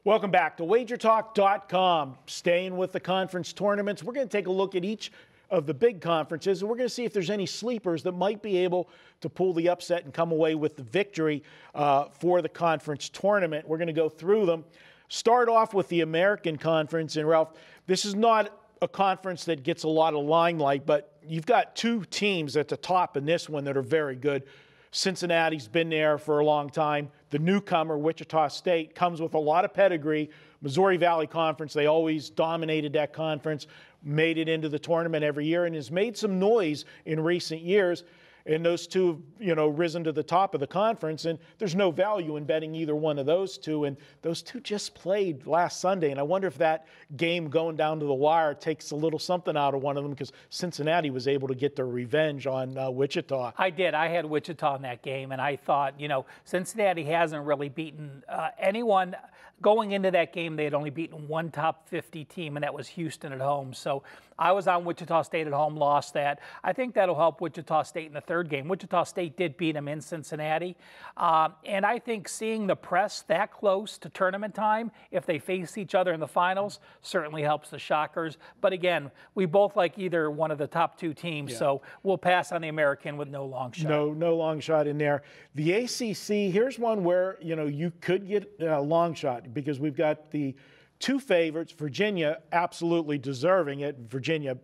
Welcome back to WagerTalk.com. Staying with the conference tournaments, we're going to take a look at each of the big conferences, and we're going to see if there's any sleepers that might be able to pull the upset and come away with the victory for the conference tournament. We're going to go through them. Start off with the American Conference, and Ralph, this is not a conference that gets a lot of limelight, but you've got two teams at the top in this one that are very good. Cincinnati's been there for a long time. The newcomer, Wichita State, comes with a lot of pedigree. Missouri Valley Conference, they always dominated that conference, made it into the tournament every year, and has made some noise in recent years. And those two have, risen to the top of the conference, and there's no value in betting either one of those two. And those two just played last Sunday, and I wonder if that game going down to the wire takes a little something out of one of them, because Cincinnati was able to get their revenge on Wichita. I did. I had Wichita in that game, and I thought, Cincinnati hasn't really beaten anyone. Going into that game, they had only beaten one top 50 team, and that was Houston at home. So I was on Wichita State at home, lost that. I think that'll help Wichita State in the third game. Wichita State did beat them in Cincinnati. And I think seeing the press that close to tournament time, if they face each other in the finals, certainly helps the Shockers. But again, we both like either one of the top two teams, so we'll pass on the American with no long shot. No long shot in there. The ACC, here's one where, you could get a long shot, because we've got the two favorites. Virginia, absolutely deserving it. Virginia,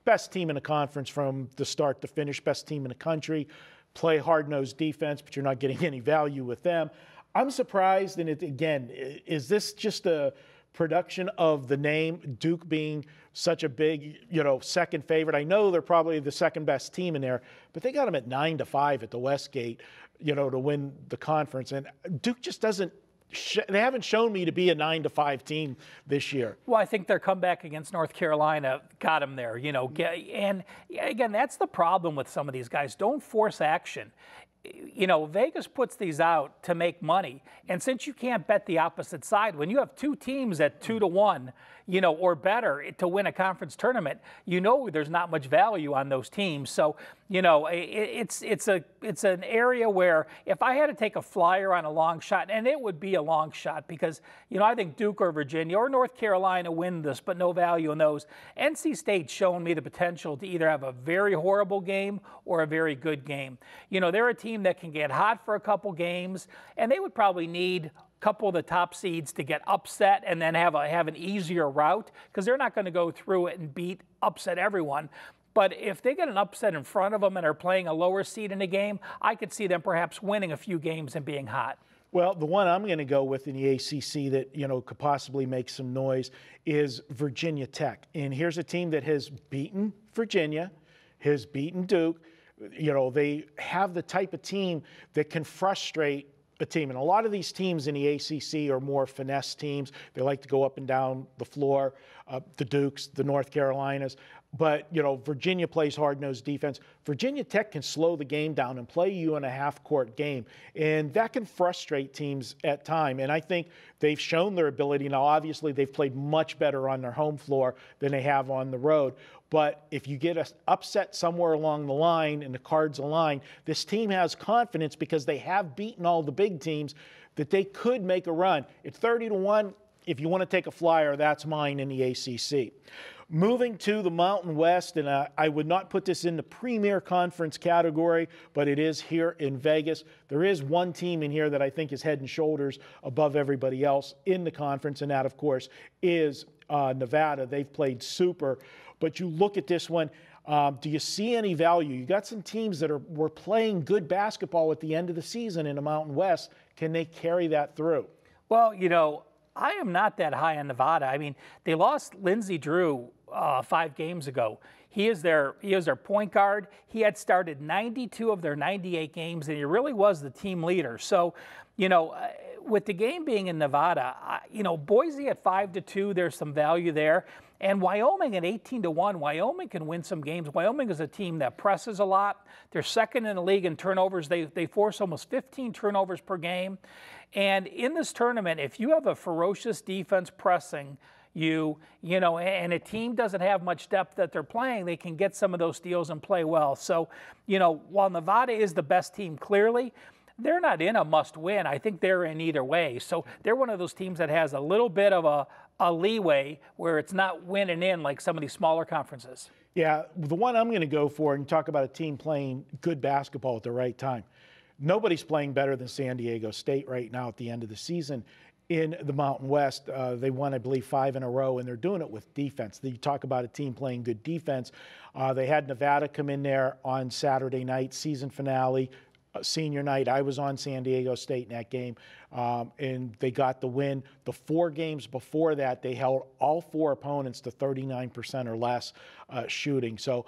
best team in the conference from the start to finish, best team in the country. Play hard-nosed defense, but you're not getting any value with them. I'm surprised, and again, is this just a production of the name, Duke being such a big, second favorite? I know they're probably the second best team in there, but they got them at 9-5 at the Westgate, to win the conference. And Duke just doesn't, they haven't shown me to be a 9-5 team this year. Well, I think their comeback against North Carolina got them there, And again, that's the problem with some of these guys. Don't force action. Vegas puts these out to make money. And since you can't bet the opposite side, when you have two teams at 2-1, or better to win a conference tournament, there's not much value on those teams. So, it's an area where if I had to take a flyer on a long shot, and it would be a long shot because, I think Duke or Virginia or North Carolina win this, but no value in those. NC State's shown me the potential to either have a very horrible game or a very good game. They're a team that can get hot for a couple games, and they would probably need couple of the top seeds to get upset and then have an easier route, because they're not going to go through it and upset everyone. But if they get an upset in front of them and are playing a lower seed in a game, I could see them perhaps winning a few games and being hot. Well, the one I'm going to go with in the ACC that, could possibly make some noise is Virginia Tech. And here's a team that has beaten Virginia, has beaten Duke. They have the type of team that can frustrate a team. And a lot of these teams in the ACC are more finesse teams. They like to go up and down the floor, the Dukes, the North Carolinas. But, Virginia plays hard-nosed defense. Virginia Tech can slow the game down and play you in a half-court game. And that can frustrate teams at time. And I think they've shown their ability. Now, obviously, they've played much better on their home floor than they have on the road. But if you get an upset somewhere along the line and the cards align, this team has confidence because they have beaten all the big teams that they could make a run. It's 30-1. If you want to take a flyer, that's mine in the ACC. Moving to the Mountain West, and I would not put this in the Premier Conference category, but it is here in Vegas. There is one team in here that I think is head and shoulders above everybody else in the conference, and that, of course, is Nevada. They've played super. But you look at this one, do you see any value? You got some teams that were playing good basketball at the end of the season in the Mountain West. Can they carry that through? Well, I am not that high on Nevada. I mean, they lost Lindsey Drew 5 games ago. He is their point guard. He had started 92 of their 98 games, and he really was the team leader. So, with the game being in Nevada, Boise at 5-2, there's some value there. And Wyoming at 18-1, Wyoming can win some games. Wyoming is a team that presses a lot. They're second in the league in turnovers. They force almost 15 turnovers per game. And in this tournament, if you have a ferocious defense pressing and a team doesn't have much depth that they're playing, they can get some of those steals and play well. So, while Nevada is the best team clearly, they're not in a must-win. I think they're in either way. So they're one of those teams that has a little bit of a leeway where it's not winning in like some of these smaller conferences. Yeah, the one I'm going to go for, and talk about a team playing good basketball at the right time. Nobody's playing better than San Diego State right now at the end of the season in the Mountain West. They won, I believe, 5 in a row, and they're doing it with defense. You talk about a team playing good defense. They had Nevada come in there on Saturday night, season finale, senior night. I was on San Diego State in that game, and they got the win. The 4 games before that, they held all 4 opponents to 39% or less shooting. So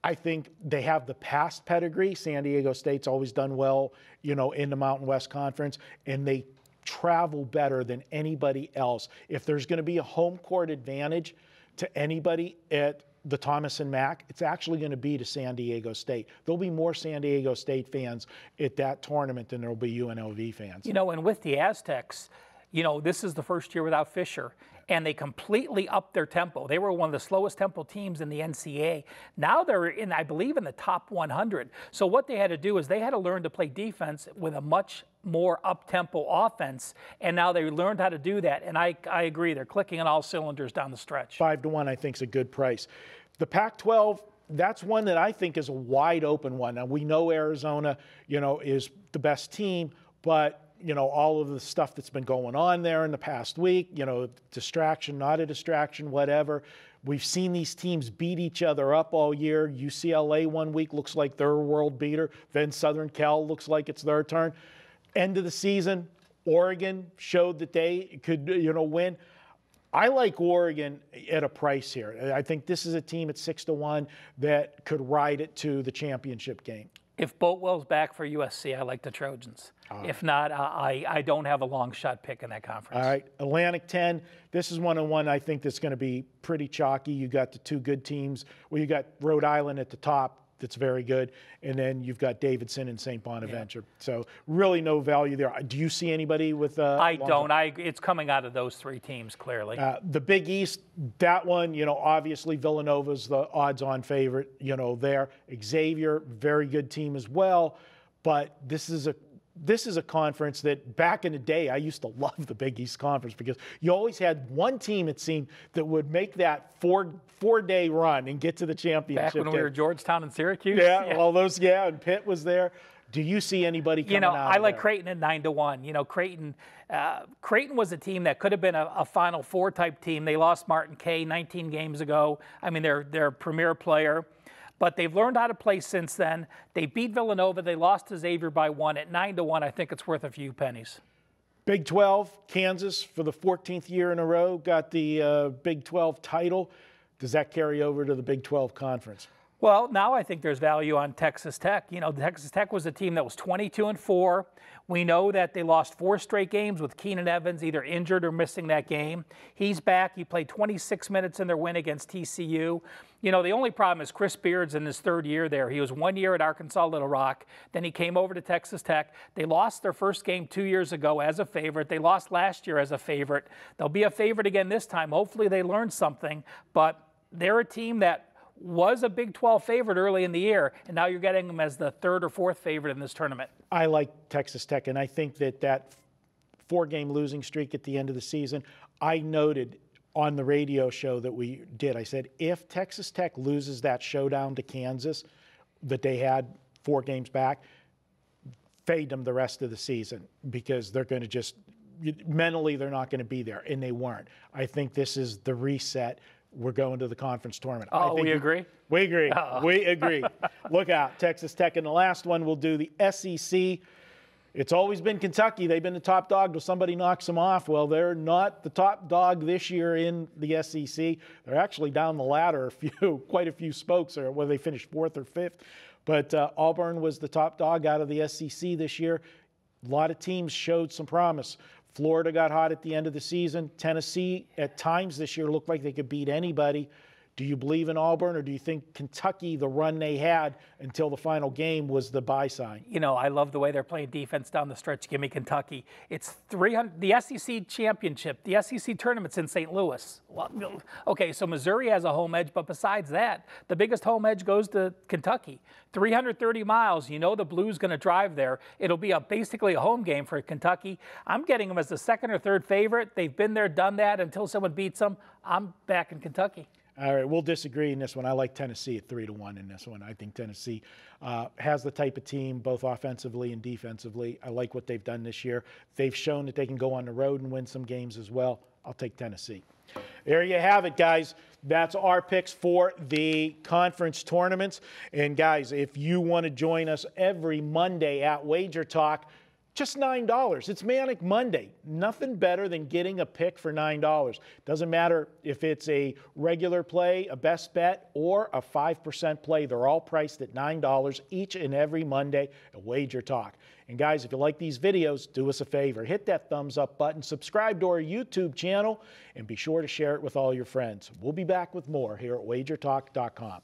I think they have the past pedigree. San Diego State's always done well, in the Mountain West Conference, and they travel better than anybody else. If there's going to be a home court advantage to anybody at the Thomas and Mack, it's actually going to be to San Diego State. There'll be more San Diego State fans at that tournament than there'll be UNLV fans. And with the Aztecs, this is the first year without Fisher, and they completely upped their tempo. They were one of the slowest tempo teams in the NCAA. Now they're I believe, in the top 100. So what they had to do is they had to learn to play defense with a much more up-tempo offense, and now they learned how to do that. And I agree, they're clicking on all cylinders down the stretch. 5-1, I think, is a good price. The Pac-12, that's one that I think is a wide open one. Now, we know Arizona, is the best team, but all of the stuff that's been going on there in the past week, distraction, not a distraction, whatever. We've seen these teams beat each other up all year. UCLA one week looks like they're a world beater. Then Southern Cal looks like it's their turn. End of the season, Oregon showed that they could, win. I like Oregon at a price here. I think this is a team at 6-1 that could ride it to the championship game. If Boatwell's back for USC, I like the Trojans. If not, I don't have a long shot pick in that conference. All right, Atlantic 10. This is one I think that's going to be pretty chalky. You got the 2 good teams. Well, you got Rhode Island at the top. That's very good. And then you've got Davidson and St. Bonaventure. Yeah. So really no value there. Do you see anybody with I don't. It's coming out of those 3 teams, clearly. The Big East, that one, obviously Villanova's the odds-on favorite, there. Xavier, very good team as well. But this is a conference that back in the day, I used to love the Big East Conference because you always had one team, it seemed, that would make that four-day run and get to the championship. Back when we were Georgetown and Syracuse? Yeah, well, and Pitt was there. Do you see anybody coming out I like there? Creighton at 9-1. Creighton was a team that could have been a Final Four type team. They lost Martin Kay 19 games ago. I mean, their premier player. But they've learned how to play since then. They beat Villanova. They lost to Xavier by 1. At 9-1, I think it's worth a few pennies. Big 12, Kansas for the 14th year in a row got the Big 12 title. Does that carry over to the Big 12 conference? Well, now I think there's value on Texas Tech. Texas Tech was a team that was 22-4. We know that they lost 4 straight games with Keenan Evans either injured or missing that game. He's back. He played 26 minutes in their win against TCU. The only problem is Chris Beard's in his 3rd year there. He was 1 year at Arkansas Little Rock. Then he came over to Texas Tech. They lost their first game 2 years ago as a favorite. They lost last year as a favorite. They'll be a favorite again this time. Hopefully they learned something. But they're a team that was a Big 12 favorite early in the year, and now you're getting them as the 3rd or 4th favorite in this tournament. I like Texas Tech, and I think that 4-game losing streak at the end of the season, I noted on the radio show that we did, I said, if Texas Tech loses that showdown to Kansas that they had 4 games back, fade them the rest of the season because they're going to just, mentally they're not going to be there, and they weren't. I think this is the reset. We're going to the conference tournament. We agree? We agree. We agree. Look out, Texas Tech. And the last one, we'll do the SEC. It's always been Kentucky. They've been the top dog till somebody knocks them off. Well, they're not the top dog this year in the SEC. They're actually down the ladder quite a few spokes, or whether they finished 4th or 5th. But Auburn was the top dog out of the SEC this year. A lot of teams showed some promise. Florida got hot at the end of the season. Tennessee, at times this year, looked like they could beat anybody. Do you believe in Auburn, or do you think Kentucky, the run they had until the final game, was the buy sign? You know, I love the way they're playing defense down the stretch. Give me Kentucky. It's 300. The SEC championship, the SEC tournament's in St. Louis. Well, okay, so Missouri has a home edge, but besides that, the biggest home edge goes to Kentucky. 330 miles. You know the Blues going to drive there. It'll be basically a home game for Kentucky. I'm getting them as the second or third favorite. They've been there, done that until someone beats them. I'm back in Kentucky. All right, we'll disagree in this one. I like Tennessee at 3-1 in this one. I think Tennessee has the type of team, both offensively and defensively. I like what they've done this year. They've shown that they can go on the road and win some games as well. I'll take Tennessee. There you have it, guys. That's our picks for the conference tournaments. And, guys, if you want to join us every Monday at Wager Talk, just $9. It's Manic Monday. Nothing better than getting a pick for $9. Doesn't matter if it's a regular play, a best bet, or a 5% play. They're all priced at $9 each and every Monday at Wager Talk. And guys, if you like these videos, do us a favor. Hit that thumbs up button, subscribe to our YouTube channel, and be sure to share it with all your friends. We'll be back with more here at WagerTalk.com.